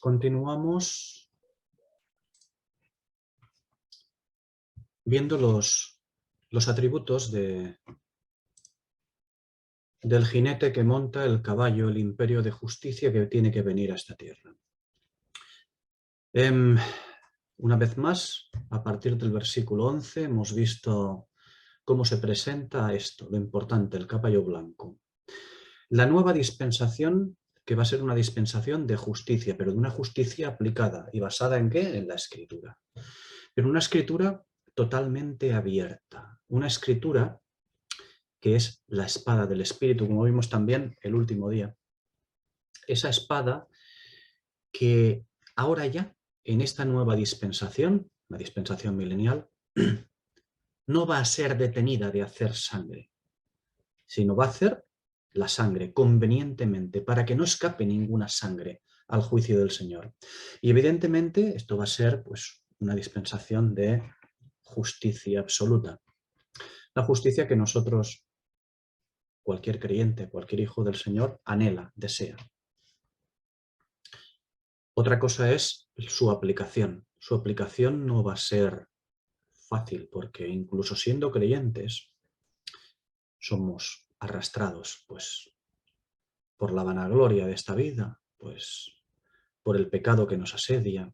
continuamos viendo los atributos del jinete que monta el caballo, el imperio de justicia que tiene que venir a esta tierra. Una vez más, a partir del versículo 11, hemos visto cómo se presenta esto, lo importante, el caballo blanco. La nueva dispensación, que va a ser una dispensación de justicia, pero de una justicia aplicada. ¿Y basada en qué? En la escritura. Pero una escritura totalmente abierta. Una escritura que es la espada del Espíritu, como vimos también el último día. Esa espada que ahora ya, en esta nueva dispensación, la dispensación milenial, no va a ser detenida de hacer sangre, sino va a hacer la sangre convenientemente para que no escape ninguna sangre al juicio del Señor. Y evidentemente esto va a ser pues, una dispensación de justicia absoluta. La justicia que nosotros, cualquier creyente, cualquier hijo del Señor, anhela, desea. Otra cosa es su aplicación. Su aplicación no va a ser fácil porque incluso siendo creyentes somos arrastrados pues, por la vanagloria de esta vida, pues, por el pecado que nos asedia,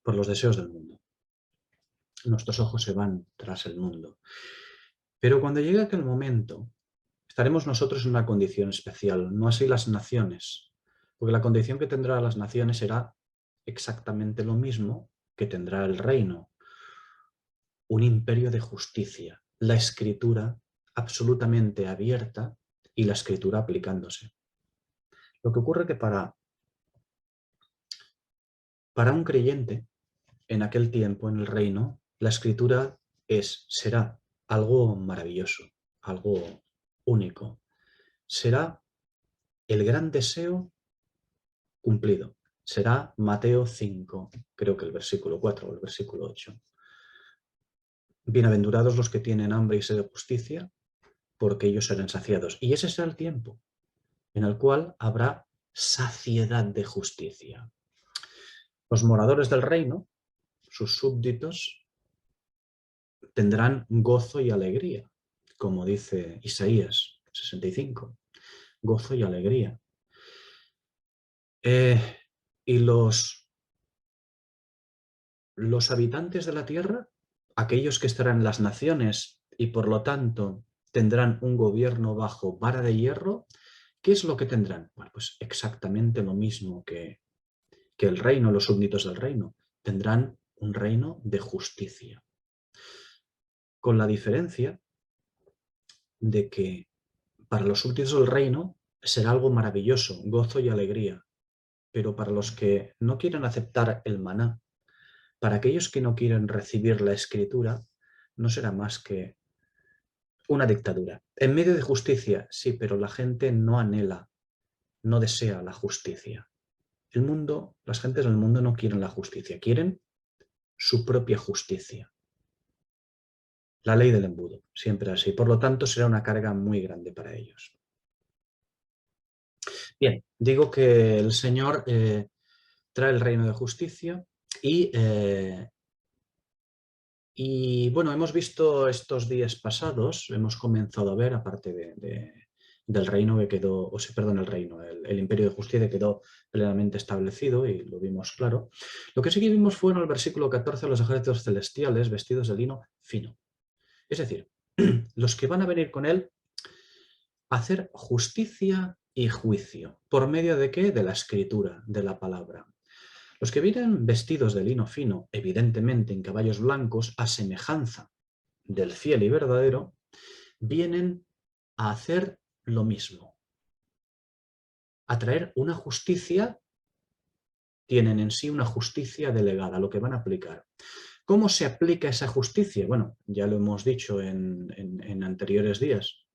por los deseos del mundo. Nuestros ojos se van tras el mundo. Pero cuando llegue aquel momento, estaremos nosotros en una condición especial, no así las naciones, porque la condición que tendrán las naciones será exactamente lo mismo que tendrá el reino, un imperio de justicia, la escritura absolutamente abierta y la escritura aplicándose. Lo que ocurre que para un creyente, en aquel tiempo, en el reino, la escritura será algo maravilloso, algo único. Será el gran deseo cumplido. Será Mateo 5, creo que el versículo 4 o el versículo 8. Bienaventurados los que tienen hambre y sed de justicia, porque ellos serán saciados. Y ese será el tiempo en el cual habrá saciedad de justicia. Los moradores del reino, sus súbditos, tendrán gozo y alegría, como dice Isaías 65, gozo y alegría. Y los habitantes de la tierra, aquellos que estarán en las naciones y por lo tanto tendrán un gobierno bajo vara de hierro, ¿qué es lo que tendrán? Bueno, pues exactamente lo mismo que el reino, los súbditos del reino. Tendrán un reino de justicia. Con la diferencia de que para los súbditos del reino será algo maravilloso, gozo y alegría. Pero para los que no quieren aceptar el maná, para aquellos que no quieren recibir la escritura, no será más que una dictadura. En medio de justicia, sí, pero la gente no anhela, no desea la justicia. El mundo, las gentes del mundo no quieren la justicia, quieren su propia justicia. La ley del embudo, siempre así. Por lo tanto, será una carga muy grande para ellos. Bien, digo que el Señor trae el reino de justicia y bueno, hemos visto estos días pasados, hemos comenzado a ver, aparte del reino que quedó, perdón, el imperio de justicia que quedó plenamente establecido y lo vimos claro. Lo que sí que vimos fue en el versículo 14 los ejércitos celestiales vestidos de lino fino. Es decir, los que van a venir con él a hacer justicia y juicio. ¿Por medio de qué? De la escritura, de la palabra. Los que vienen vestidos de lino fino, evidentemente en caballos blancos, a semejanza del fiel y verdadero, vienen a hacer lo mismo. A traer una justicia, tienen en sí una justicia delegada, lo que van a aplicar. ¿Cómo se aplica esa justicia? Bueno, ya lo hemos dicho en anteriores días.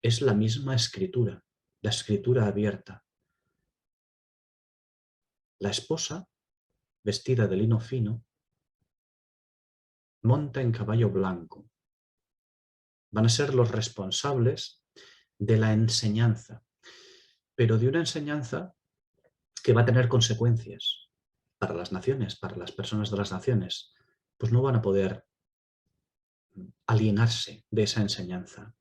Es la misma escritura, la escritura abierta. La esposa, vestida de lino fino, monta en caballo blanco. Van a ser los responsables de la enseñanza, pero de una enseñanza que va a tener consecuencias para las naciones, para las personas de las naciones, pues no van a poder alienarse de esa enseñanza.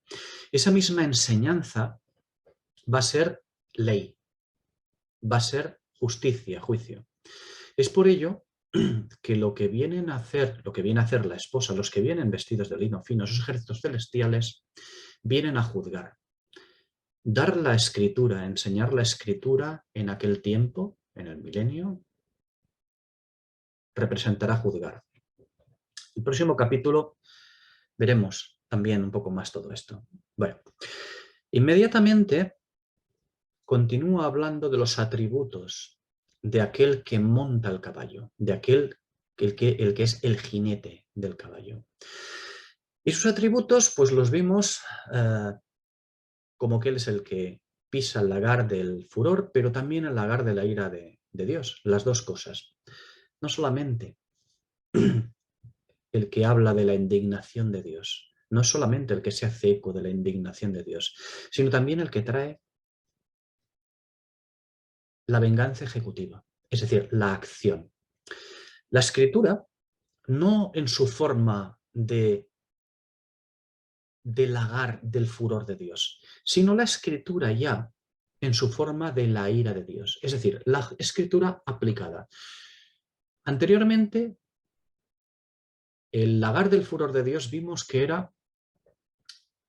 Esa misma enseñanza va a ser ley, va a ser justicia, juicio. Es por ello que lo que viene a hacer la esposa, los que vienen vestidos de lino fino, esos ejércitos celestiales, vienen a juzgar. Dar la escritura, enseñar la escritura en aquel tiempo, en el milenio, representará juzgar. El próximo capítulo veremos también un poco más todo esto. Bueno, inmediatamente continúa hablando de los atributos de aquel que monta el caballo, de aquel el que es el jinete del caballo. Y sus atributos, pues los vimos como que él es el que pisa el lagar del furor, pero también el lagar de la ira de Dios, las dos cosas. No solamente el que habla de la indignación de Dios, no es solamente el que se hace eco de la indignación de Dios, sino también el que trae la venganza ejecutiva, es decir, la acción. La escritura, no en su forma de lagar del furor de Dios, sino la escritura ya en su forma de la ira de Dios, es decir, la escritura aplicada. Anteriormente, el lagar del furor de Dios vimos que era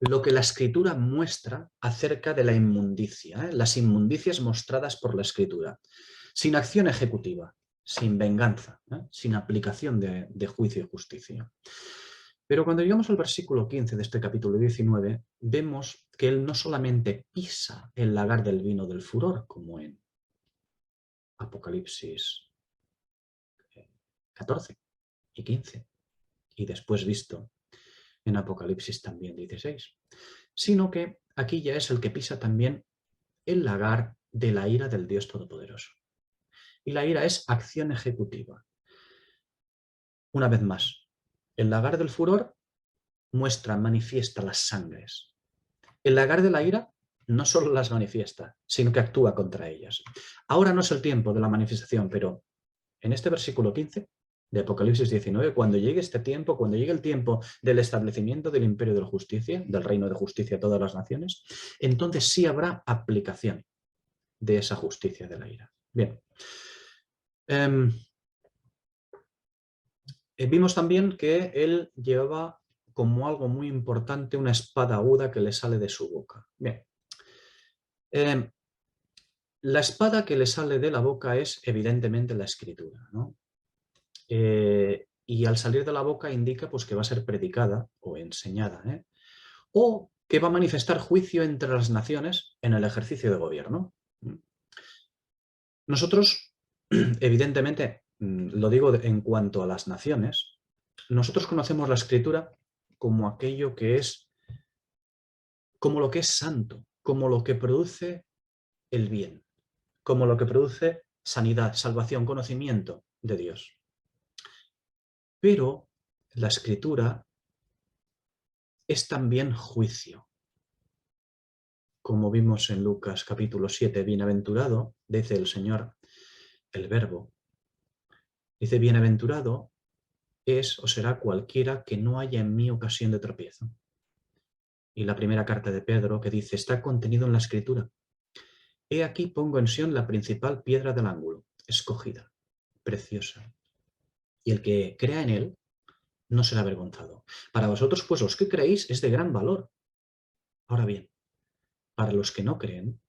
lo que la escritura muestra acerca de la inmundicia, las inmundicias mostradas por la escritura, sin acción ejecutiva, sin venganza, sin aplicación de juicio y justicia. Pero cuando llegamos al versículo 15 de este capítulo 19, vemos que él no solamente pisa el lagar del vino del furor, como en Apocalipsis 14 y 15, y después visto en Apocalipsis también 16, sino que aquí ya es el que pisa también el lagar de la ira del Dios Todopoderoso. Y la ira es acción ejecutiva. Una vez más, el lagar del furor muestra, manifiesta las sangres. El lagar de la ira no solo las manifiesta, sino que actúa contra ellas. Ahora no es el tiempo de la manifestación, pero en este versículo 15 de Apocalipsis 19, cuando llegue este tiempo, cuando llegue el tiempo del establecimiento del imperio de la justicia, del reino de justicia a todas las naciones, entonces sí habrá aplicación de esa justicia de la ira. Bien. Vimos también que él llevaba como algo muy importante una espada aguda que le sale de su boca. Bien. La espada que le sale de la boca es evidentemente la escritura, ¿no? Y al salir de la boca indica pues, que va a ser predicada o enseñada, o que va a manifestar juicio entre las naciones en el ejercicio de gobierno. Nosotros, evidentemente, lo digo en cuanto a las naciones, nosotros conocemos la escritura como aquello que es, como lo que es santo, como lo que produce el bien, como lo que produce sanidad, salvación, conocimiento de Dios. Pero la escritura es también juicio. Como vimos en Lucas capítulo 7, bienaventurado, dice el Señor, el Verbo, dice, bienaventurado es o será cualquiera que no haya en mí ocasión de tropiezo. Y la primera carta de Pedro que dice, está contenido en la escritura. He aquí pongo en Sión la principal piedra del ángulo, escogida, preciosa. Y el que crea en él no será avergonzado. Para vosotros, pues los que creéis, es de gran valor. Ahora bien, para los que no creen,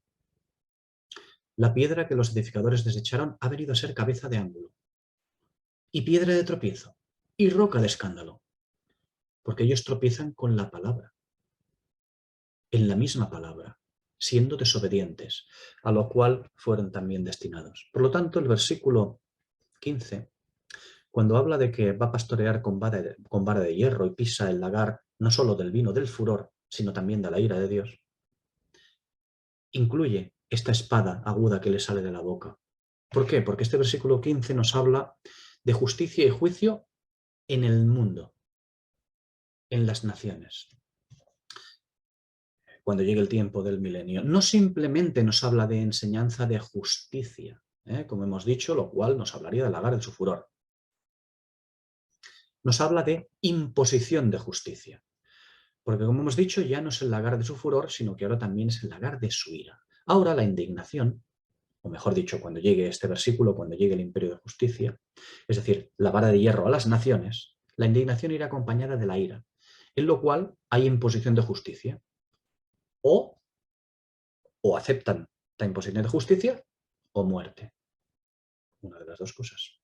la piedra que los edificadores desecharon ha venido a ser cabeza de ángulo, y piedra de tropiezo, y roca de escándalo, porque ellos tropiezan con la palabra, en la misma palabra, siendo desobedientes, a lo cual fueron también destinados. Por lo tanto, el versículo 15, cuando habla de que va a pastorear con vara de hierro y pisa el lagar no solo del vino del furor, sino también de la ira de Dios, incluye esta espada aguda que le sale de la boca. ¿Por qué? Porque este versículo 15 nos habla de justicia y juicio en el mundo, en las naciones, cuando llegue el tiempo del milenio. No simplemente nos habla de enseñanza de justicia, como hemos dicho, lo cual nos hablaría del lagar de su furor. Nos habla de imposición de justicia, porque como hemos dicho, ya no es el lagar de su furor, sino que ahora también es el lagar de su ira. Ahora la indignación, o mejor dicho, cuando llegue este versículo, cuando llegue el imperio de justicia, es decir, la vara de hierro a las naciones, la indignación irá acompañada de la ira, en lo cual hay imposición de justicia. O aceptan la imposición de justicia o muerte. Una de las dos cosas.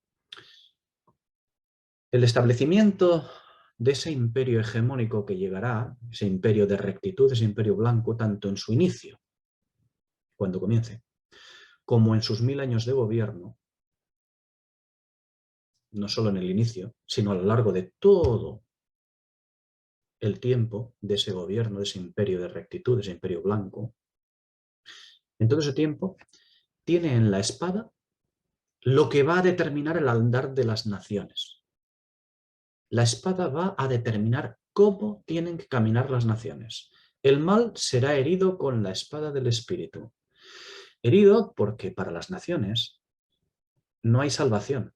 El establecimiento de ese imperio hegemónico que llegará, ese imperio de rectitud, ese imperio blanco, tanto en su inicio, cuando comience, como en sus 1000 años de gobierno, no solo en el inicio, sino a lo largo de todo el tiempo de ese gobierno, de ese imperio de rectitud, de ese imperio blanco, en todo ese tiempo, tiene en la espada lo que va a determinar el andar de las naciones. La espada va a determinar cómo tienen que caminar las naciones. El mal será herido con la espada del espíritu. Herido porque para las naciones no hay salvación.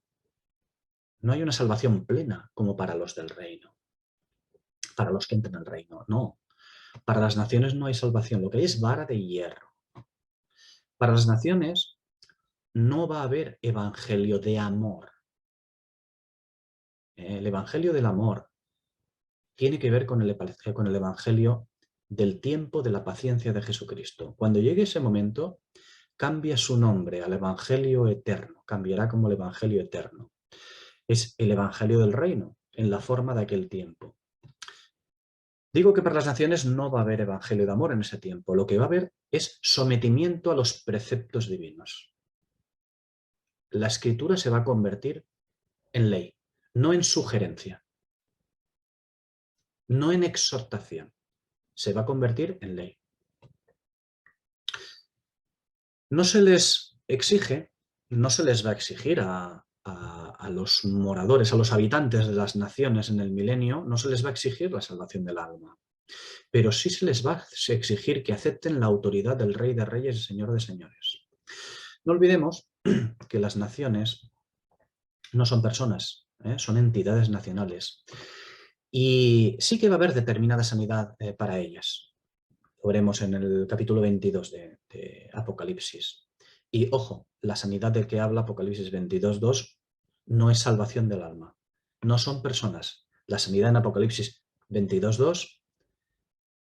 No hay una salvación plena como para los del reino. Para los que entran al reino, no. Para las naciones no hay salvación. Lo que hay es vara de hierro. Para las naciones no va a haber evangelio de amor. El evangelio del amor tiene que ver con el evangelio del tiempo de la paciencia de Jesucristo. Cuando llegue ese momento, cambia su nombre al evangelio eterno, cambiará como el evangelio eterno. Es el evangelio del reino, en la forma de aquel tiempo. Digo que para las naciones no va a haber evangelio de amor en ese tiempo, lo que va a haber es sometimiento a los preceptos divinos. La escritura se va a convertir en ley, no en sugerencia, no en exhortación, se va a convertir en ley. No se les exige, no se les va a exigir a los moradores, a los habitantes de las naciones en el milenio, no se les va a exigir la salvación del alma, pero sí se les va a exigir que acepten la autoridad del Rey de Reyes y Señor de Señores. No olvidemos que las naciones no son personas, son entidades nacionales. Y sí que va a haber determinada sanidad para ellas. Lo veremos en el capítulo 22 de Apocalipsis. Y ojo, la sanidad de que habla Apocalipsis 22.2 no es salvación del alma. No son personas. La sanidad en Apocalipsis 22.2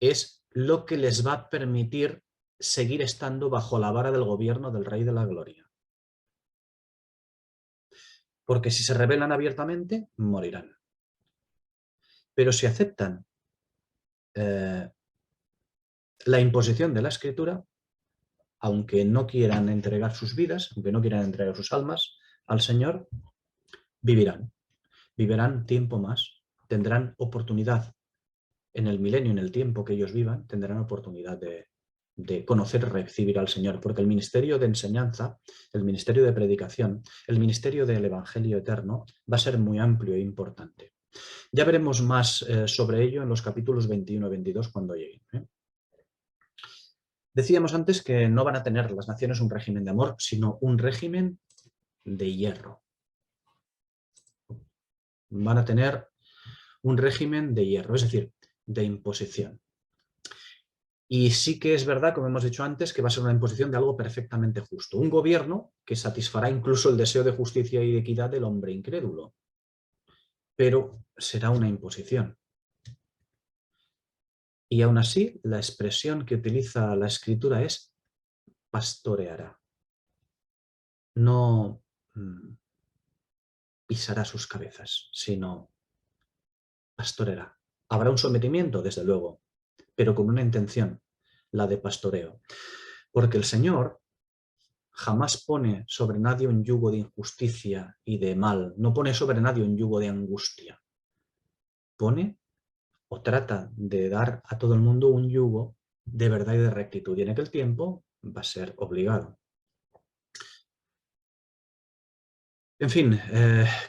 es lo que les va a permitir seguir estando bajo la vara del gobierno del Rey de la Gloria. Porque si se rebelan abiertamente, morirán. Pero si aceptan la imposición de la Escritura, aunque no quieran entregar sus vidas, aunque no quieran entregar sus almas al Señor, vivirán. Vivirán tiempo más, tendrán oportunidad en el milenio, en el tiempo que ellos vivan, tendrán oportunidad de conocer y recibir al Señor, porque el ministerio de enseñanza, el ministerio de predicación, el ministerio del Evangelio eterno va a ser muy amplio e importante. Ya veremos más sobre ello en los capítulos 21 y 22 cuando lleguen. Decíamos antes que no van a tener las naciones un régimen de amor, sino un régimen de hierro. Van a tener un régimen de hierro, es decir, de imposición. Y sí que es verdad, como hemos dicho antes, que va a ser una imposición de algo perfectamente justo. Un gobierno que satisfará incluso el deseo de justicia y de equidad del hombre incrédulo. Pero será una imposición. Y aún así, la expresión que utiliza la Escritura es pastoreará. No pisará sus cabezas, sino pastoreará. Habrá un sometimiento, desde luego, pero con una intención, la de pastoreo. Porque el Señor jamás pone sobre nadie un yugo de injusticia y de mal, no pone sobre nadie un yugo de angustia. Pone o trata de dar a todo el mundo un yugo de verdad y de rectitud, y en aquel tiempo va a ser obligado. En fin,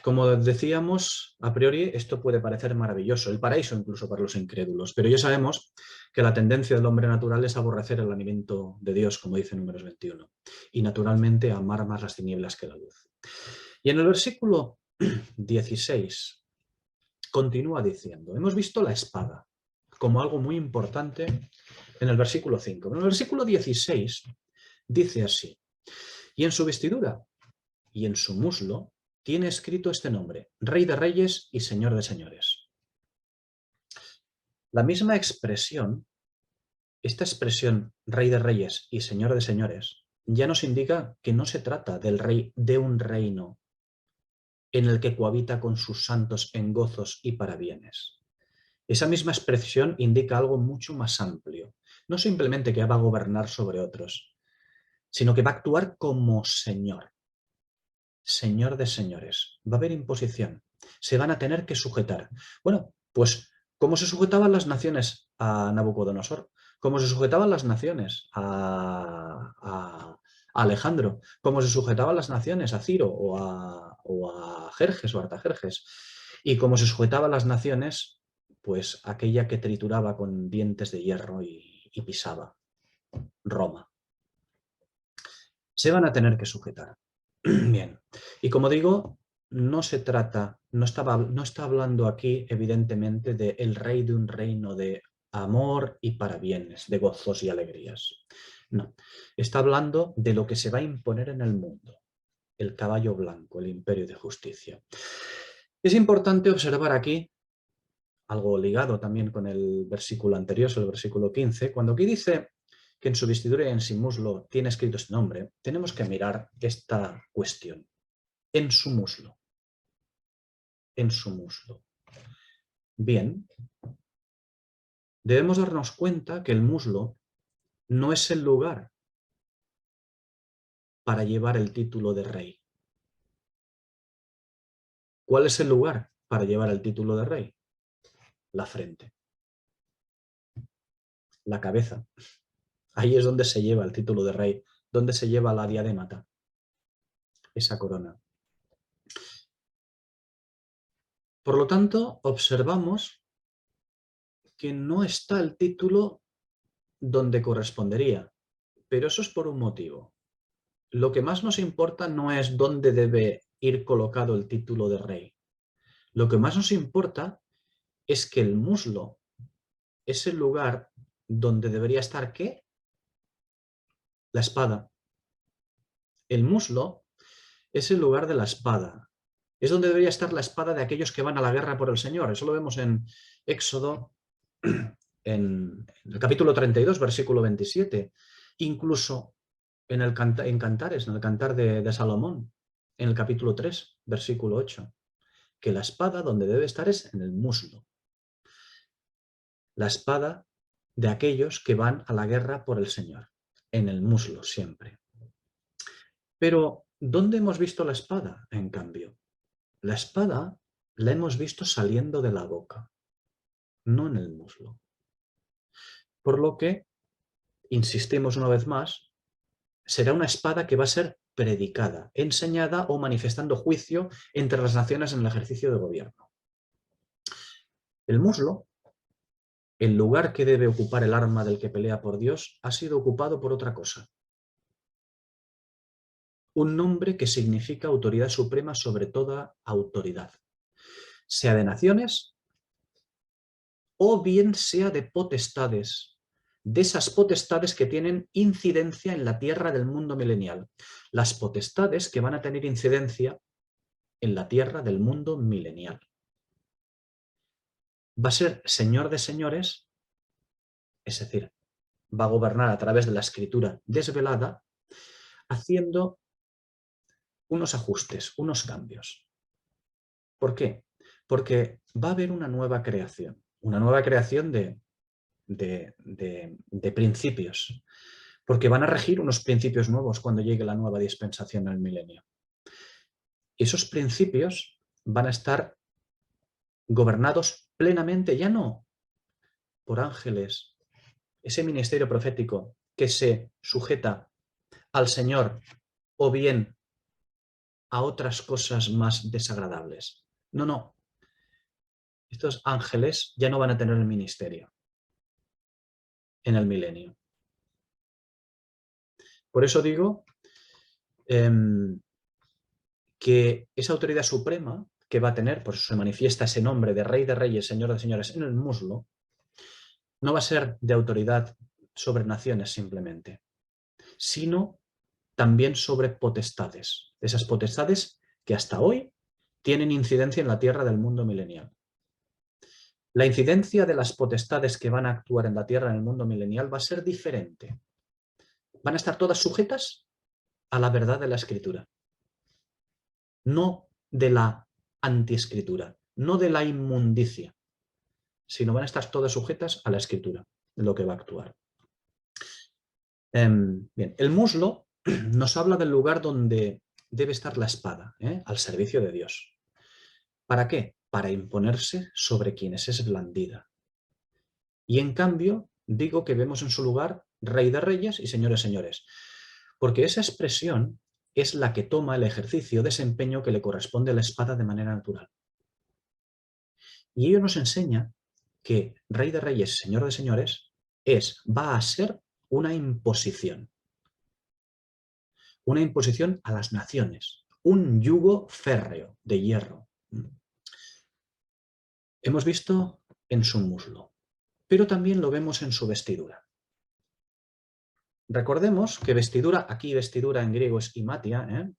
como decíamos, a priori esto puede parecer maravilloso, el paraíso incluso para los incrédulos, pero ya sabemos que la tendencia del hombre natural es aborrecer el alimento de Dios, como dice Números 21, y naturalmente amar más las tinieblas que la luz. Y en el versículo 16 continúa diciendo, hemos visto la espada como algo muy importante en el versículo 5. En el versículo 16 dice así, y en su vestidura y en su muslo tiene escrito este nombre, Rey de Reyes y Señor de Señores. La misma expresión, esta expresión Rey de Reyes y Señor de Señores, ya nos indica que no se trata del rey de un reino en el que cohabita con sus santos en gozos y parabienes. Esa misma expresión indica algo mucho más amplio, no simplemente que va a gobernar sobre otros, sino que va a actuar como Señor. Señor de señores. Va a haber imposición. Se van a tener que sujetar. Bueno, pues, ¿cómo se sujetaban las naciones a Nabucodonosor? ¿Cómo se sujetaban las naciones a Alejandro? ¿Cómo se sujetaban las naciones a Ciro o a Jerjes o Artajerjes? ¿Y cómo se sujetaban las naciones? Pues aquella que trituraba con dientes de hierro y pisaba, Roma. Se van a tener que sujetar. Bien, y como digo, no se trata, no está hablando aquí evidentemente de el rey de un reino de amor y parabienes, de gozos y alegrías. No, está hablando de lo que se va a imponer en el mundo, el caballo blanco, el imperio de justicia. Es importante observar aquí, algo ligado también con el versículo anterior, el versículo 15, cuando aquí dice que en su vestidura y en su muslo tiene escrito este nombre, tenemos que mirar esta cuestión. En su muslo. En su muslo. Bien, debemos darnos cuenta que el muslo no es el lugar para llevar el título de rey. ¿Cuál es el lugar para llevar el título de rey? La frente. La cabeza. Ahí es donde se lleva el título de rey, donde se lleva la diadema, esa corona. Por lo tanto, observamos que no está el título donde correspondería, pero eso es por un motivo. Lo que más nos importa no es dónde debe ir colocado el título de rey. Lo que más nos importa es que el muslo es el lugar donde debería estar, ¿qué? La espada. El muslo es el lugar de la espada. Es donde debería estar la espada de aquellos que van a la guerra por el Señor. Eso lo vemos en Éxodo, en el capítulo 32, versículo 27. Incluso en Cantares, en el Cantar de Salomón, en el capítulo 3, versículo 8. Que la espada donde debe estar es en el muslo. La espada de aquellos que van a la guerra por el Señor, en el muslo siempre. Pero, ¿dónde hemos visto la espada, en cambio? La espada la hemos visto saliendo de la boca, no en el muslo. Por lo que, insistimos una vez más, será una espada que va a ser predicada, enseñada o manifestando juicio entre las naciones en el ejercicio de gobierno. El muslo, el lugar que debe ocupar el arma del que pelea por Dios, ha sido ocupado por otra cosa. Un nombre que significa autoridad suprema sobre toda autoridad, sea de naciones o bien sea de potestades, de esas potestades que tienen incidencia en la tierra del mundo milenial, las potestades que van a tener incidencia en la tierra del mundo milenial. Va a ser Señor de señores, es decir, va a gobernar a través de la escritura desvelada, haciendo unos ajustes, unos cambios. ¿Por qué? Porque va a haber una nueva creación de principios, porque van a regir unos principios nuevos cuando llegue la nueva dispensación del milenio. Y esos principios van a estar gobernados plenamente, ya no por ángeles, ese ministerio profético que se sujeta al Señor o bien a otras cosas más desagradables. No, no. Estos ángeles ya no van a tener el ministerio en el milenio. Por eso digo que esa autoridad suprema que va a tener, por eso se manifiesta ese nombre de Rey de Reyes, Señor de Señores en el muslo, no va a ser de autoridad sobre naciones simplemente, sino también sobre potestades. Esas potestades que hasta hoy tienen incidencia en la tierra del mundo milenial. La incidencia de las potestades que van a actuar en la tierra en el mundo milenial va a ser diferente. Van a estar todas sujetas a la verdad de la Escritura, no de la antiescritura, no de la inmundicia, sino van a estar todas sujetas a la Escritura, de lo que va a actuar. Bien, el muslo nos habla del lugar donde debe estar la espada, al servicio de Dios. ¿Para qué? Para imponerse sobre quienes es blandida. Y en cambio, digo que vemos en su lugar Rey de Reyes y Señores Señores, porque esa expresión es la que toma el ejercicio de desempeño que le corresponde a la espada de manera natural. Y ello nos enseña que Rey de Reyes, Señor de Señores, va a ser una imposición a las naciones, un yugo férreo de hierro. Hemos visto en su muslo, pero también lo vemos en su vestidura. Recordemos que vestidura, aquí vestidura en griego es imatia,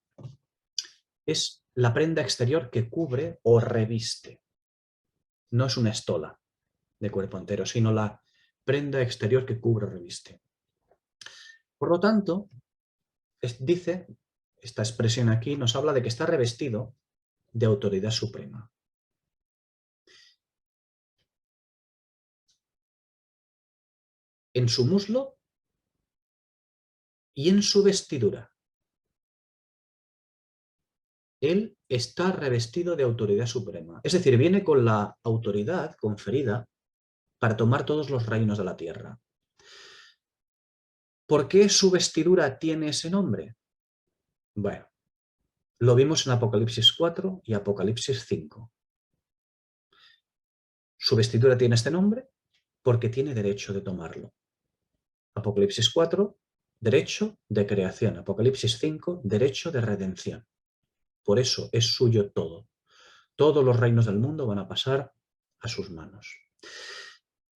es la prenda exterior que cubre o reviste. No es una estola de cuerpo entero, sino la prenda exterior que cubre o reviste. Por lo tanto, dice, esta expresión aquí nos habla de que está revestido de autoridad suprema. En su muslo y en su vestidura. Él está revestido de autoridad suprema. Es decir, viene con la autoridad conferida para tomar todos los reinos de la tierra. ¿Por qué su vestidura tiene ese nombre? Bueno, lo vimos en Apocalipsis 4 y Apocalipsis 5. Su vestidura tiene este nombre porque tiene derecho de tomarlo. Apocalipsis 4, derecho de creación. Apocalipsis 5, derecho de redención. Por eso es suyo todo. Todos los reinos del mundo van a pasar a sus manos.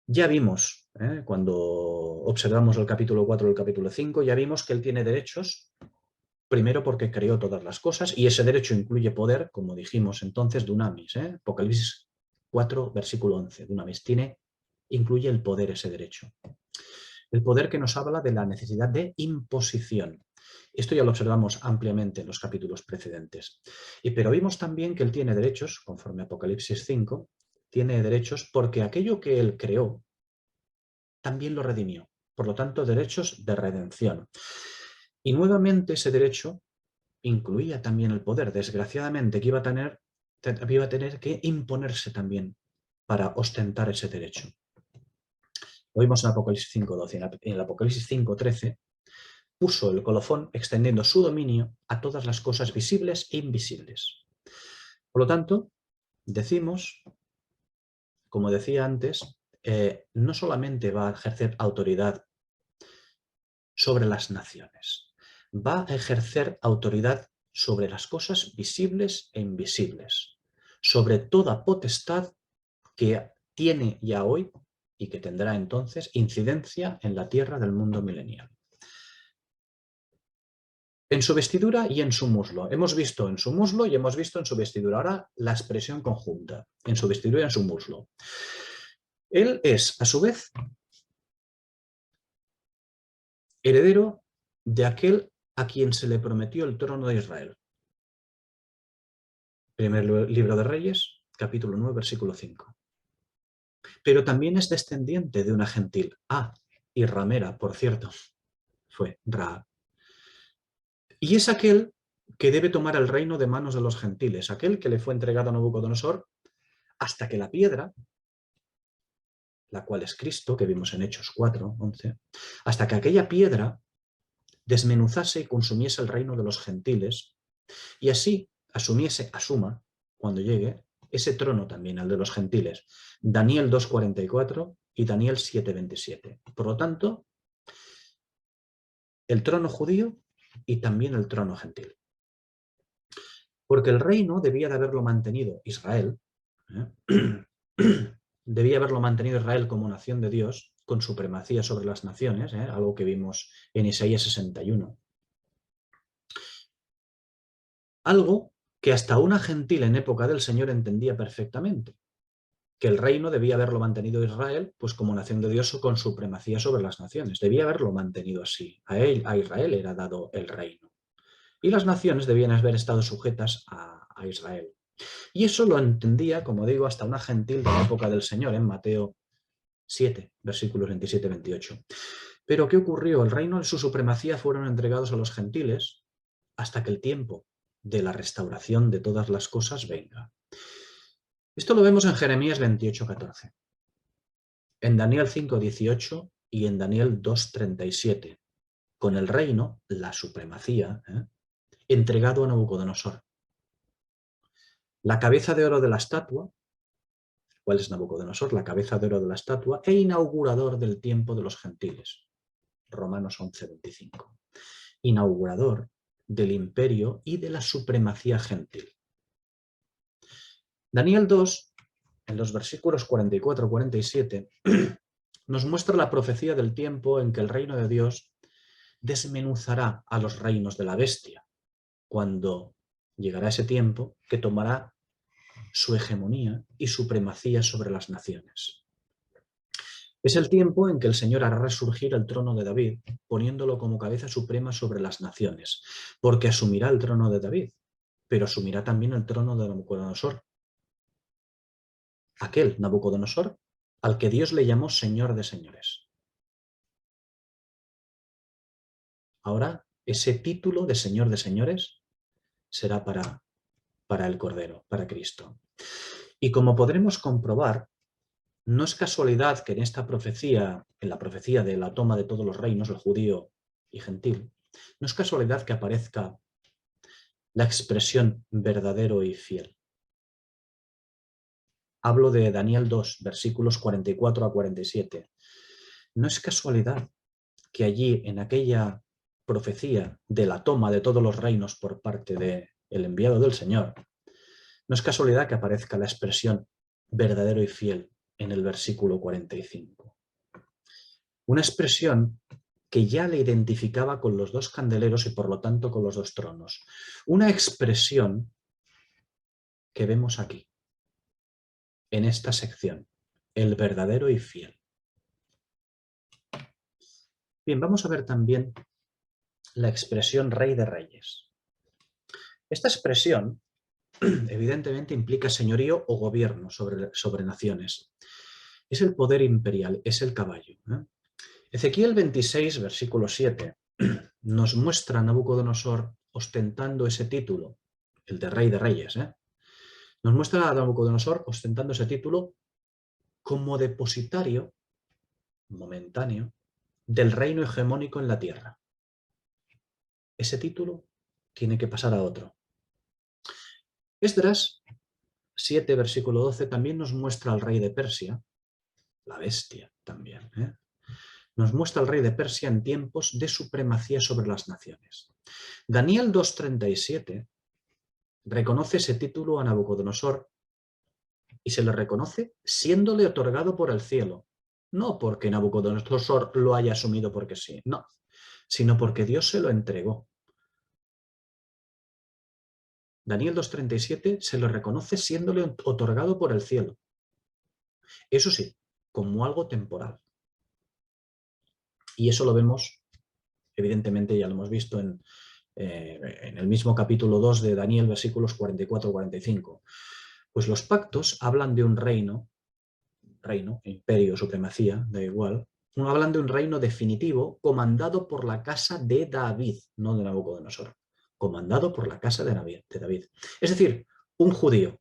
Ya vimos, cuando observamos el capítulo 4 y el capítulo 5, ya vimos que él tiene derechos, primero porque creó todas las cosas, y ese derecho incluye poder, como dijimos entonces, dunamis. Apocalipsis 4, versículo 11, dunamis, incluye el poder, ese derecho. El poder que nos habla de la necesidad de imposición. Esto ya lo observamos ampliamente en los capítulos precedentes. Pero vimos también que él tiene derechos, conforme a Apocalipsis 5, tiene derechos porque aquello que él creó también lo redimió. Por lo tanto, derechos de redención. Y nuevamente ese derecho incluía también el poder. Desgraciadamente, que iba a tener que imponerse también para ostentar ese derecho. Lo vimos en Apocalipsis 5.12. En el Apocalipsis 5.13 puso el colofón extendiendo su dominio a todas las cosas visibles e invisibles. Por lo tanto, decimos, como decía antes, no solamente va a ejercer autoridad sobre las naciones, va a ejercer autoridad sobre las cosas visibles e invisibles, sobre toda potestad que tiene ya hoy y que tendrá entonces incidencia en la tierra del mundo milenial. En su vestidura y en su muslo. Hemos visto en su muslo y hemos visto en su vestidura. Ahora la expresión conjunta, en su vestidura y en su muslo. Él es, a su vez, heredero de aquel a quien se le prometió el trono de Israel. Primer libro de Reyes, capítulo 9, versículo 5. Pero también es descendiente de una gentil. Y ramera, por cierto, fue Rahab. Y es aquel que debe tomar el reino de manos de los gentiles, aquel que le fue entregado a Nabucodonosor hasta que la piedra, la cual es Cristo, que vimos en Hechos 4, 11, hasta que aquella piedra desmenuzase y consumiese el reino de los gentiles, y así asuma, cuando llegue, ese trono también, al de los gentiles. Daniel 2:44 y Daniel 7:27. Por lo tanto, el trono judío y también el trono gentil. Porque el reino debía de haberlo mantenido Israel, debía haberlo mantenido Israel como nación de Dios, con supremacía sobre las naciones, algo que vimos en Isaías 61. Algo que hasta una gentil en época del Señor entendía perfectamente, que el reino debía haberlo mantenido Israel, pues como nación de Dios con supremacía sobre las naciones. Debía haberlo mantenido así. A Israel era dado el reino. Y las naciones debían haber estado sujetas a Israel. Y eso lo entendía, como digo, hasta una gentil de la época del Señor, en Mateo 7, versículos 27-28. Pero ¿qué ocurrió? El reino y su supremacía fueron entregados a los gentiles hasta que el tiempo de la restauración de todas las cosas venga. Esto lo vemos en Jeremías 28:14, en Daniel 5:18 y en Daniel 2:37, con el reino, la supremacía, entregado a Nabucodonosor. La cabeza de oro de la estatua, ¿cuál es Nabucodonosor? La cabeza de oro de la estatua e inaugurador del tiempo de los gentiles. Romanos 11:25. Inaugurador del imperio y de la supremacía gentil. Daniel 2, en los versículos 44-47, nos muestra la profecía del tiempo en que el reino de Dios desmenuzará a los reinos de la bestia, cuando llegará ese tiempo que tomará su hegemonía y supremacía sobre las naciones. Es el tiempo en que el Señor hará resurgir el trono de David, poniéndolo como cabeza suprema sobre las naciones, porque asumirá el trono de David, pero asumirá también el trono de Nabucodonosor. Aquel Nabucodonosor al que Dios le llamó Señor de señores. Ahora, ese título de Señor de señores será para el Cordero, para Cristo. Y como podremos comprobar, no es casualidad que en esta profecía, en la profecía de la toma de todos los reinos, el judío y gentil, no es casualidad que aparezca la expresión verdadero y fiel. Hablo de Daniel 2, versículos 44-47. No es casualidad que allí, en aquella profecía de la toma de todos los reinos por parte del enviado del Señor, no es casualidad que aparezca la expresión verdadero y fiel en el versículo 45. Una expresión que ya le identificaba con los dos candeleros y por lo tanto con los dos tronos. Una expresión que vemos aquí, en esta sección, el verdadero y fiel. Bien, vamos a ver también la expresión Rey de Reyes. Esta expresión evidentemente implica señorío o gobierno sobre naciones. Es el poder imperial, es el caballo. Ezequiel 26, versículo 7, nos muestra a Nabucodonosor ostentando ese título, el de Rey de Reyes. Nos muestra a Nabucodonosor ostentando ese título como depositario momentáneo del reino hegemónico en la tierra. Ese título tiene que pasar a otro. Esdras 7, versículo 12, también nos muestra al rey de Persia, la bestia también, nos muestra al rey de Persia en tiempos de supremacía sobre las naciones. Daniel 2:37 reconoce ese título a Nabucodonosor y se le reconoce siéndole otorgado por el cielo, no porque Nabucodonosor lo haya asumido porque sí, no, sino porque Dios se lo entregó. Daniel 2:37 se lo reconoce siéndole otorgado por el cielo. Eso sí, como algo temporal. Y eso lo vemos, evidentemente ya lo hemos visto en el mismo capítulo 2 de Daniel, versículos 44-45. Pues los pactos hablan de un reino, imperio, supremacía, da igual, hablan de un reino definitivo comandado por la casa de David, no de Nabucodonosor, comandado por la casa de David. Es decir, un judío,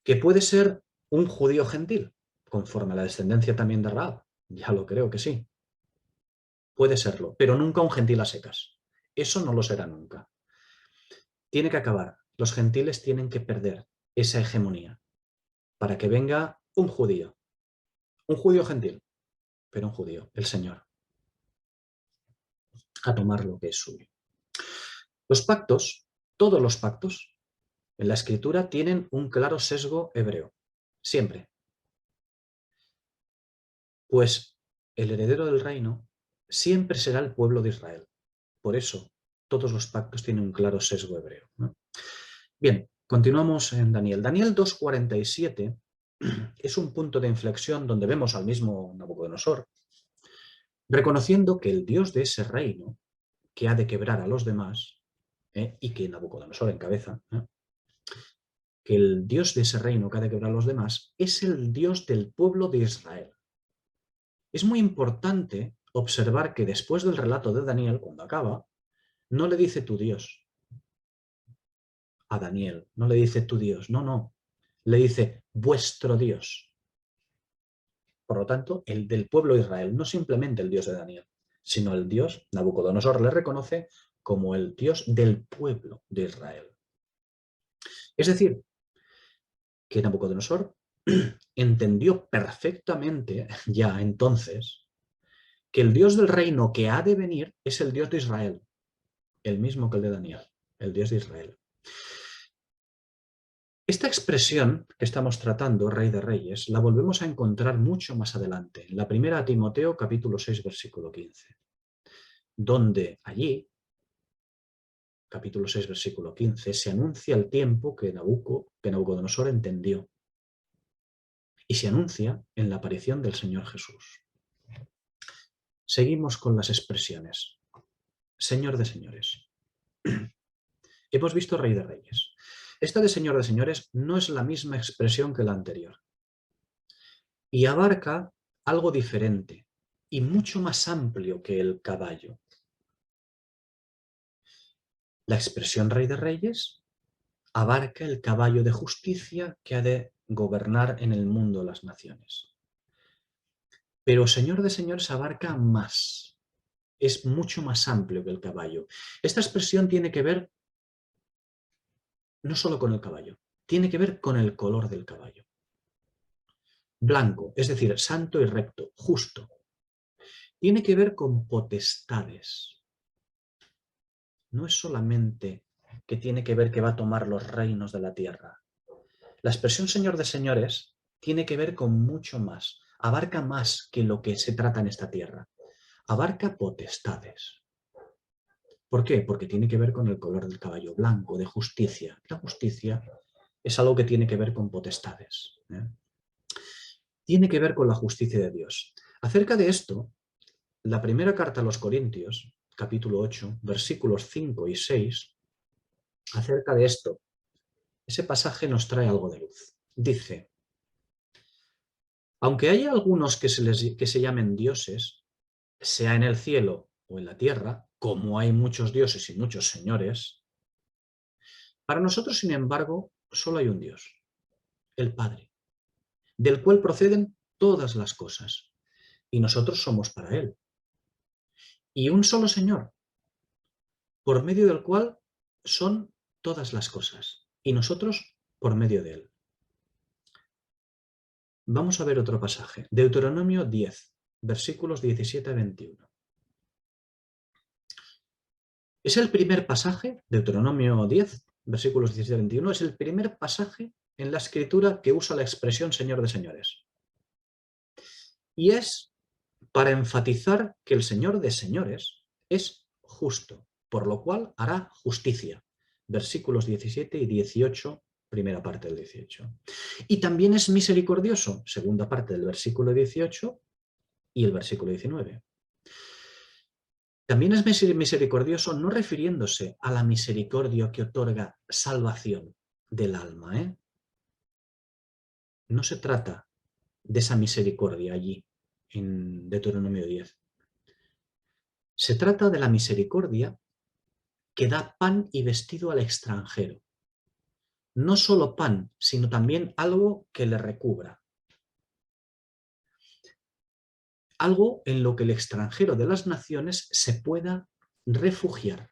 que puede ser un judío gentil, conforme a la descendencia también de Rahab, ya lo creo que sí. Puede serlo, pero nunca un gentil a secas. Eso no lo será nunca. tiene que acabar. Los gentiles tienen que perder esa hegemonía para que venga un judío gentil, pero un judío, el Señor, a tomar lo que es suyo. Los pactos, todos los pactos, en la Escritura tienen un claro sesgo hebreo, siempre. Pues el heredero del reino siempre será el pueblo de Israel. Por eso, todos los pactos tienen un claro sesgo hebreo, ¿no? Bien, continuamos en Daniel. Daniel 2:47 es un punto de inflexión donde vemos al mismo Nabucodonosor reconociendo que el Dios de ese reino, que ha de quebrar a los demás, y que Nabucodonosor encabeza, que el Dios de ese reino que ha de quebrar a los demás es el Dios del pueblo de Israel. Es muy importante observar que después del relato de Daniel, cuando acaba, no le dice tu Dios a Daniel, no le dice tu Dios, no, le dice vuestro Dios. Por lo tanto, el del pueblo de Israel, no simplemente el Dios de Daniel, sino el Dios, Nabucodonosor le reconoce como el Dios del pueblo de Israel. Es decir, que Nabucodonosor entendió perfectamente ya entonces que el Dios del reino que ha de venir es el Dios de Israel, el mismo que el de Daniel, el Dios de Israel. Esta expresión que estamos tratando, Rey de Reyes, la volvemos a encontrar mucho más adelante, en la primera Timoteo capítulo 6, versículo 15, donde allí, capítulo 6, versículo 15, se anuncia el tiempo que Nabucodonosor entendió y se anuncia en la aparición del Señor Jesús. Seguimos con las expresiones. Señor de señores. Hemos visto Rey de Reyes. Esta de Señor de señores no es la misma expresión que la anterior. Y abarca algo diferente y mucho más amplio que el caballo. La expresión Rey de Reyes abarca el caballo de justicia que ha de gobernar en el mundo las naciones. Pero Señor de señores abarca más. Es mucho más amplio que el caballo. Esta expresión tiene que ver no solo con el caballo, tiene que ver con el color del caballo. Blanco, es decir, santo y recto, justo. Tiene que ver con potestades. No es solamente que tiene que ver que va a tomar los reinos de la tierra. La expresión Señor de señores tiene que ver con mucho más. Abarca más que lo que se trata en esta tierra. Abarca potestades. ¿Por qué? Porque tiene que ver con el color del caballo blanco, de justicia. La justicia es algo que tiene que ver con potestades. Tiene que ver con la justicia de Dios. Acerca de esto, la primera carta a los Corintios, capítulo 8, versículos 5 y 6, acerca de esto, ese pasaje nos trae algo de luz. Dice, aunque haya algunos que se llamen dioses, sea en el cielo o en la tierra, como hay muchos dioses y muchos señores, para nosotros, sin embargo, solo hay un Dios, el Padre, del cual proceden todas las cosas, y nosotros somos para Él. Y un solo Señor, por medio del cual son todas las cosas, y nosotros por medio de Él. Vamos a ver otro pasaje, Deuteronomio 10, versículos 17 a 21. Es el primer pasaje, Deuteronomio 10, versículos 17 a 21, es el primer pasaje en la Escritura que usa la expresión Señor de señores. Y es para enfatizar que el Señor de señores es justo, por lo cual hará justicia. Versículos 17 y 18, primera parte del 18. Y también es misericordioso, segunda parte del versículo 18 y el versículo 19. También es misericordioso no refiriéndose a la misericordia que otorga salvación del alma. No se trata de esa misericordia allí, en Deuteronomio 10. Se trata de la misericordia que da pan y vestido al extranjero. No solo pan, sino también algo que le recubra. Algo en lo que el extranjero de las naciones se pueda refugiar.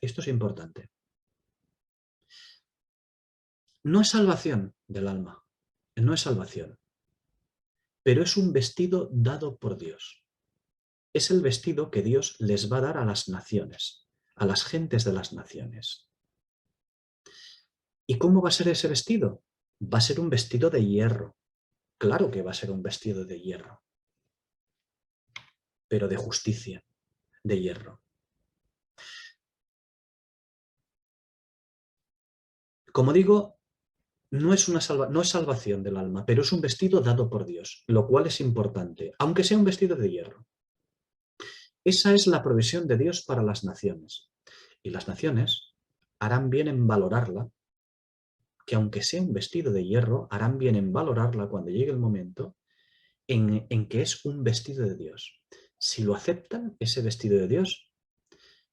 Esto es importante. No es salvación del alma, no es salvación, pero es un vestido dado por Dios. Es el vestido que Dios les va a dar a las naciones, a las gentes de las naciones. ¿Y cómo va a ser ese vestido? Va a ser un vestido de hierro. Claro que va a ser un vestido de hierro, pero de justicia, de hierro. Como digo, no es salvación del alma, pero es un vestido dado por Dios, lo cual es importante, aunque sea un vestido de hierro. Esa es la provisión de Dios para las naciones. Y las naciones harán bien en valorarla, que aunque sea un vestido de hierro, harán bien en valorarla cuando llegue el momento en que es un vestido de Dios. Si lo aceptan, ese vestido de Dios,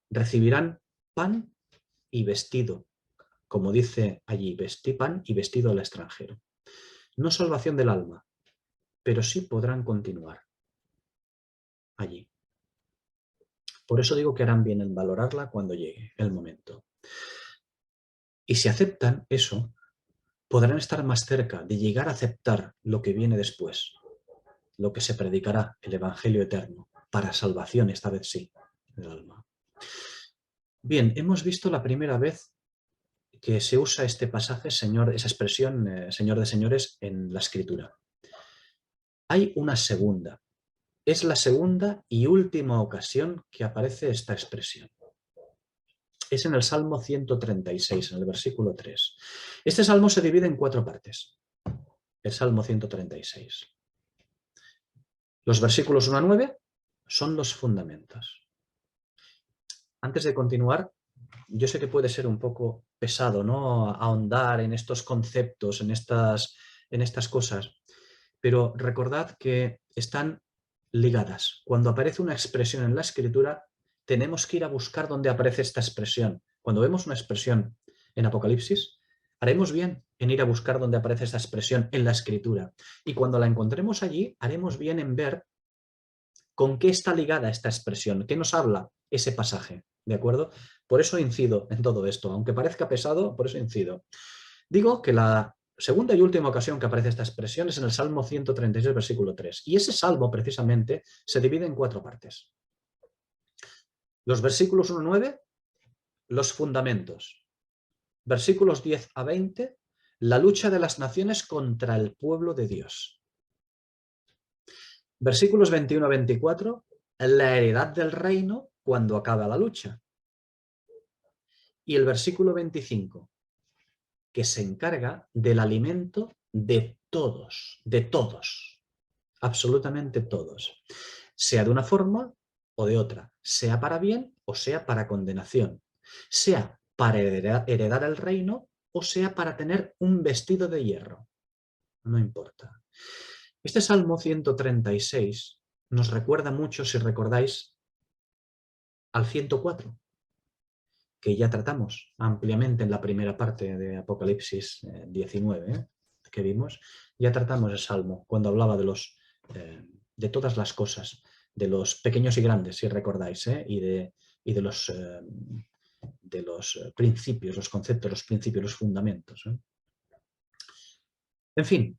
recibirán pan y vestido, como dice allí, pan y vestido al extranjero. No salvación del alma, pero sí podrán continuar allí. Por eso digo que harán bien en valorarla cuando llegue el momento. Y si aceptan eso, podrán estar más cerca de llegar a aceptar lo que viene después, lo que se predicará, el Evangelio eterno, para salvación, esta vez sí, del alma. Bien, hemos visto la primera vez que se usa este pasaje, esa expresión, Señor de señores, en la Escritura. Hay una segunda. Es la segunda y última ocasión que aparece esta expresión. Es en el Salmo 136, en el versículo 3. Este salmo se divide en 4 partes. El Salmo 136. Los versículos 1 a 9 son los fundamentos. Antes de continuar, yo sé que puede ser un poco pesado, ¿no?, ahondar en estos conceptos, en estas cosas, pero recordad que están ligadas. Cuando aparece una expresión en la Escritura, tenemos que ir a buscar dónde aparece esta expresión. Cuando vemos una expresión en Apocalipsis, haremos bien en ir a buscar dónde aparece esta expresión en la Escritura. Y cuando la encontremos allí, haremos bien en ver con qué está ligada esta expresión, qué nos habla ese pasaje, ¿de acuerdo? Por eso incido en todo esto, aunque parezca pesado, por eso incido. Digo que la segunda y última ocasión que aparece esta expresión es en el Salmo 136, versículo 3. Y ese salmo, precisamente, se divide en 4 partes. Los versículos 1 a 9, los fundamentos. Versículos 10 a 20, la lucha de las naciones contra el pueblo de Dios. Versículos 21 a 24, la heredad del reino cuando acaba la lucha. Y el versículo 25, que se encarga del alimento de todos, absolutamente todos, sea de una forma o de otra, sea para bien o sea para condenación, sea para heredar el reino o sea para tener un vestido de hierro, no importa. Este Salmo 136 nos recuerda mucho, si recordáis, al 104, que ya tratamos ampliamente en la primera parte de Apocalipsis 19, que vimos. Ya tratamos el Salmo cuando hablaba de todas las cosas, de los pequeños y grandes, si recordáis, y de los principios, los conceptos, los principios, los fundamentos. En fin,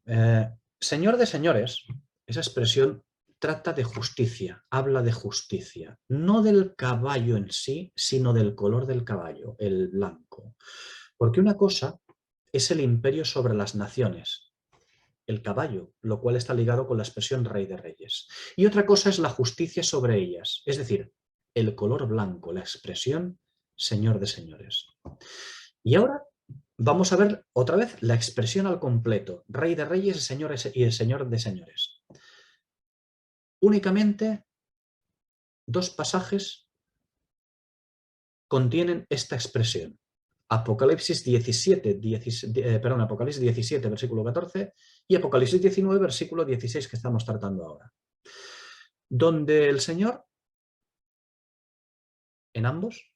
Señor de señores, esa expresión trata de justicia, habla de justicia, no del caballo en sí, sino del color del caballo, el blanco. Porque una cosa es el imperio sobre las naciones, el caballo, lo cual está ligado con la expresión rey de reyes. Y otra cosa es la justicia sobre ellas, es decir, el color blanco, la expresión Señor de señores. Y ahora vamos a ver otra vez la expresión al completo, Rey de Reyes y el Señor de Señores. Únicamente 2 pasajes contienen esta expresión. Apocalipsis 17, versículo 14 y Apocalipsis 19, versículo 16 que estamos tratando ahora. Donde el Señor, en ambos,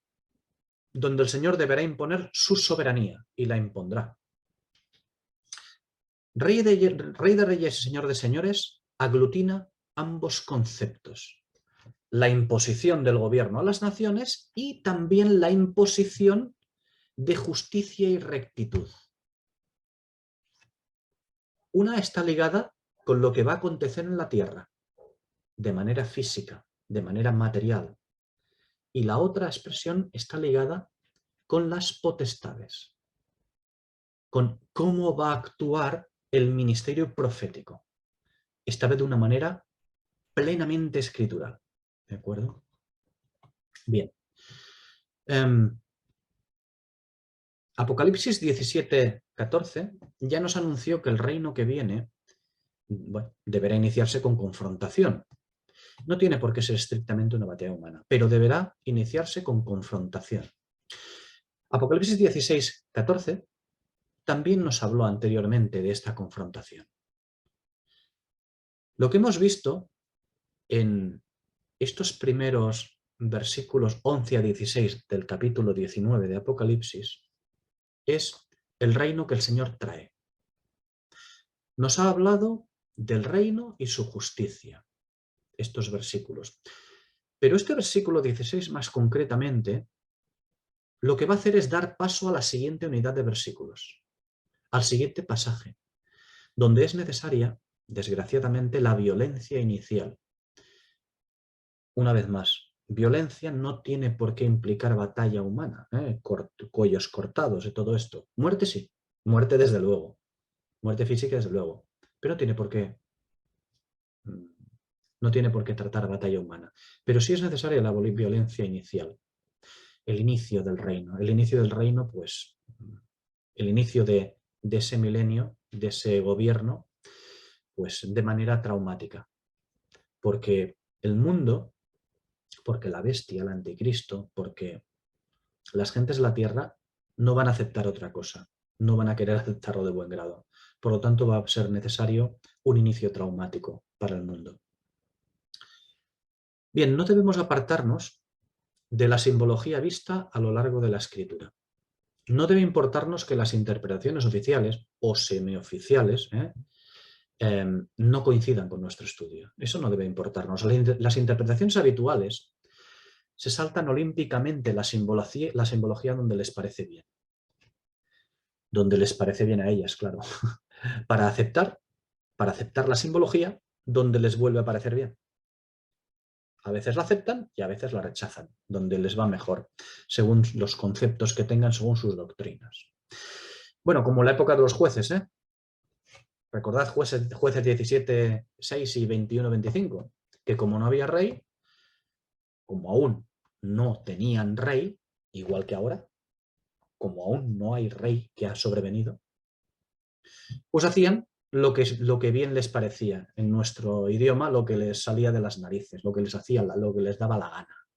donde el Señor deberá imponer su soberanía y la impondrá. Rey de Reyes y Señor de Señores aglutina ambos conceptos. La imposición del gobierno a las naciones y también la imposición de justicia y rectitud. Una está ligada con lo que va a acontecer en la tierra, de manera física, de manera material. Y la otra expresión está ligada con las potestades, con cómo va a actuar el ministerio profético, esta vez de una manera plenamente escritural. ¿De acuerdo? Bien. Apocalipsis 17:14 ya nos anunció que el reino que viene, bueno, deberá iniciarse con confrontación. No tiene por qué ser estrictamente una batalla humana, pero deberá iniciarse con confrontación. Apocalipsis 16:14 también nos habló anteriormente de esta confrontación. Lo que hemos visto en estos primeros versículos 11 a 16 del capítulo 19 de Apocalipsis es el reino que el Señor trae. Nos ha hablado del reino y su justicia, estos versículos. Pero este versículo 16 más concretamente, lo que va a hacer es dar paso a la siguiente unidad de versículos, al siguiente pasaje, donde es necesaria, desgraciadamente, la violencia inicial. Una vez más, violencia no tiene por qué implicar batalla humana, cuellos cortados y todo esto. Muerte sí, muerte desde luego, muerte física desde luego, pero no tiene por qué tratar batalla humana. Pero sí es necesaria la violencia inicial, el inicio del reino. El inicio del reino, pues, el inicio de ese milenio, de ese gobierno, pues de manera traumática. Porque el mundo, porque la bestia, el anticristo, porque las gentes de la tierra no van a aceptar otra cosa, no van a querer aceptarlo de buen grado. Por lo tanto, va a ser necesario un inicio traumático para el mundo. Bien, no debemos apartarnos de la simbología vista a lo largo de la escritura. No debe importarnos que las interpretaciones oficiales o semioficiales no coincidan con nuestro estudio. Eso no debe importarnos. Las interpretaciones habituales se saltan olímpicamente la simbología donde les parece bien. Donde les parece bien a ellas, claro. Para aceptar la simbología donde les vuelve a parecer bien. A veces la aceptan y a veces la rechazan, donde les va mejor, según los conceptos que tengan, según sus doctrinas. Bueno, como la época de los jueces, ¿eh? Recordad jueces 17:6 y 21:25, que como no había rey, como aún no tenían rey, igual que ahora, como aún no hay rey que ha sobrevenido, pues hacían lo que bien les parecía, en nuestro idioma, lo que les salía de las narices, lo que les hacía, lo que les daba la gana.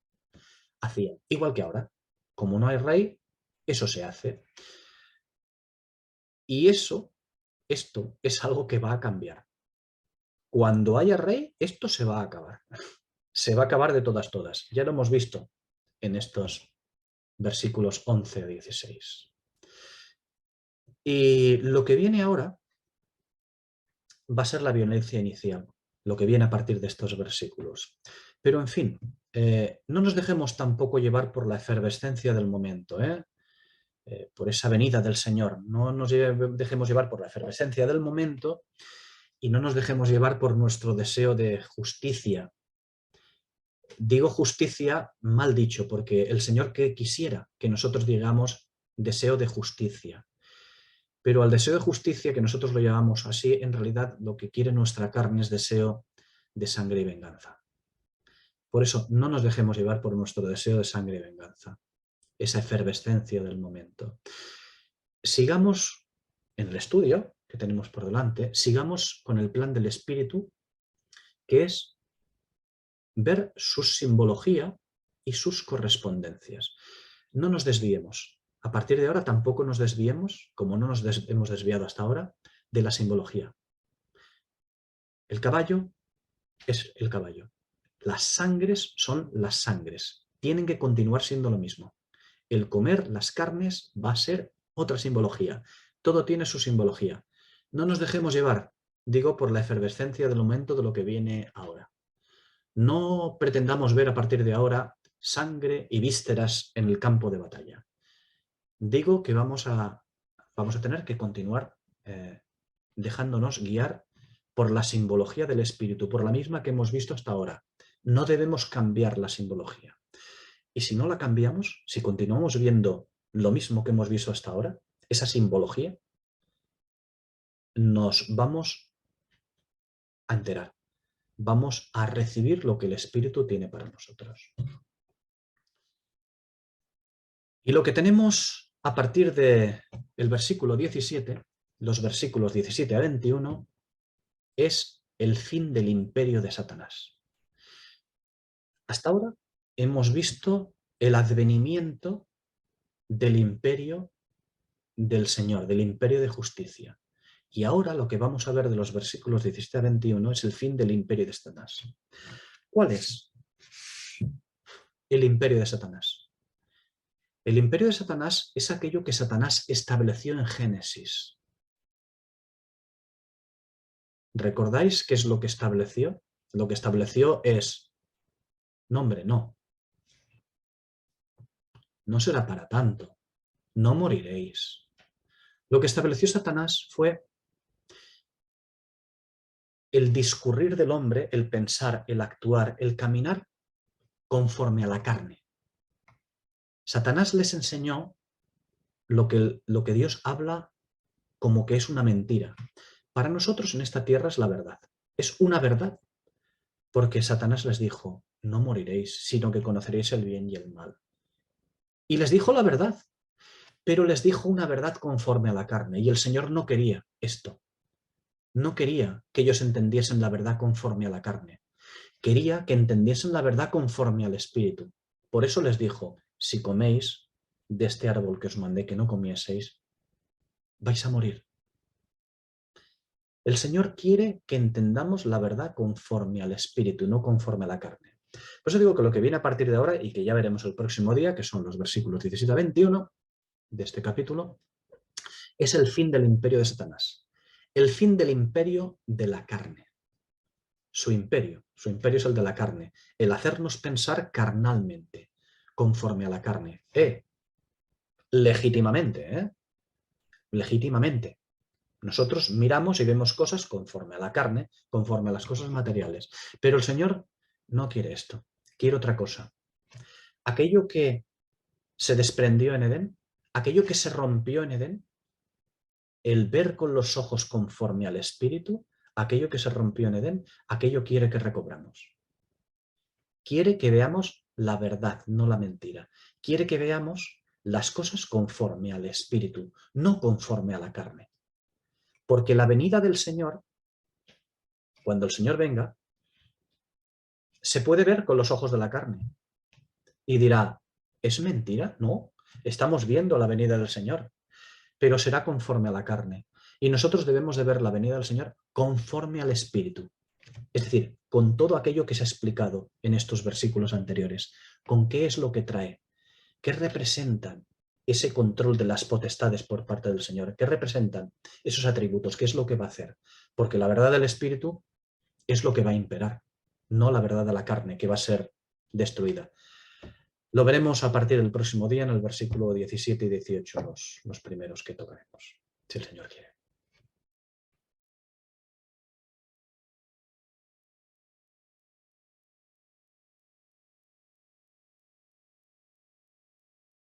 Hacían, igual que ahora. Como no hay rey, eso se hace. Y esto es algo que va a cambiar. Cuando haya rey, esto se va a acabar. Se va a acabar de todas. Ya lo hemos visto en estos versículos 11 a 16. Y lo que viene ahora va a ser la violencia inicial, lo que viene a partir de estos versículos. Pero, en fin, no nos dejemos tampoco llevar por la efervescencia del momento, por esa venida del Señor. No nos dejemos llevar por la efervescencia del momento y no nos dejemos llevar por nuestro deseo de justicia. Digo justicia mal dicho, porque el Señor que quisiera que nosotros digamos deseo de justicia. Pero al deseo de justicia, que nosotros lo llamamos así, en realidad lo que quiere nuestra carne es deseo de sangre y venganza. Por eso no nos dejemos llevar por nuestro deseo de sangre y venganza, esa efervescencia del momento. Sigamos en el estudio que tenemos por delante, sigamos con el plan del Espíritu, que es ver su simbología y sus correspondencias. No nos desviemos. A partir de ahora tampoco nos desviemos, como no nos hemos desviado hasta ahora, de la simbología. El caballo es el caballo. Las sangres son las sangres. Tienen que continuar siendo lo mismo. El comer las carnes va a ser otra simbología. Todo tiene su simbología. No nos dejemos llevar, digo, por la efervescencia del momento de lo que viene ahora. No pretendamos ver a partir de ahora sangre y vísceras en el campo de batalla. Digo que vamos a tener que continuar dejándonos guiar por la simbología del espíritu, por la misma que hemos visto hasta ahora. No debemos cambiar la simbología. Y si no la cambiamos, si continuamos viendo lo mismo que hemos visto hasta ahora, esa simbología, nos vamos a enterar. Vamos a recibir lo que el espíritu tiene para nosotros. Y lo que tenemos a partir del versículo 17, los versículos 17 a 21, es el fin del imperio de Satanás. Hasta ahora hemos visto el advenimiento del imperio del Señor, del imperio de justicia. Y ahora lo que vamos a ver de los versículos 17 a 21 es el fin del imperio de Satanás. ¿Cuál es el imperio de Satanás? El imperio de Satanás es aquello que Satanás estableció en Génesis. ¿Recordáis qué es lo que estableció? Lo que estableció es, no hombre, no. No será para tanto. No moriréis. Lo que estableció Satanás fue el discurrir del hombre, el pensar, el actuar, el caminar conforme a la carne. Satanás les enseñó lo que Dios habla como que es una mentira. Para nosotros en esta tierra es la verdad. Es una verdad. Porque Satanás les dijo, no moriréis, sino que conoceréis el bien y el mal. Y les dijo la verdad, pero les dijo una verdad conforme a la carne. Y el Señor no quería esto. No quería que ellos entendiesen la verdad conforme a la carne. Quería que entendiesen la verdad conforme al Espíritu. Por eso les dijo, si coméis de este árbol que os mandé que no comieseis, vais a morir. El Señor quiere que entendamos la verdad conforme al Espíritu, no conforme a la carne. Por eso digo que lo que viene a partir de ahora, y que ya veremos el próximo día, que son los versículos 17 a 21 de este capítulo, es el fin del imperio de Satanás. El fin del imperio de la carne. Su imperio es el de la carne. El hacernos pensar carnalmente, conforme a la carne. Legítimamente, legítimamente. Nosotros miramos y vemos cosas conforme a la carne, conforme a las cosas materiales. Pero el Señor no quiere esto. Quiere otra cosa. Aquello que se desprendió en Edén, aquello que se rompió en Edén, el ver con los ojos conforme al Espíritu, aquello que se rompió en Edén, aquello quiere que recobramos. Quiere que veamos la verdad, no la mentira. Quiere que veamos las cosas conforme al Espíritu, no conforme a la carne. Porque la venida del Señor, cuando el Señor venga, se puede ver con los ojos de la carne. Y dirá, ¿es mentira? No, estamos viendo la venida del Señor, pero será conforme a la carne. Y nosotros debemos de ver la venida del Señor conforme al Espíritu. Es decir, con todo aquello que se ha explicado en estos versículos anteriores. ¿Con qué es lo que trae? ¿Qué representan ese control de las potestades por parte del Señor? ¿Qué representan esos atributos? ¿Qué es lo que va a hacer? Porque la verdad del Espíritu es lo que va a imperar, no la verdad de la carne, que va a ser destruida. Lo veremos a partir del próximo día en el versículo 17 y 18, los primeros que tocaremos, si el Señor quiere.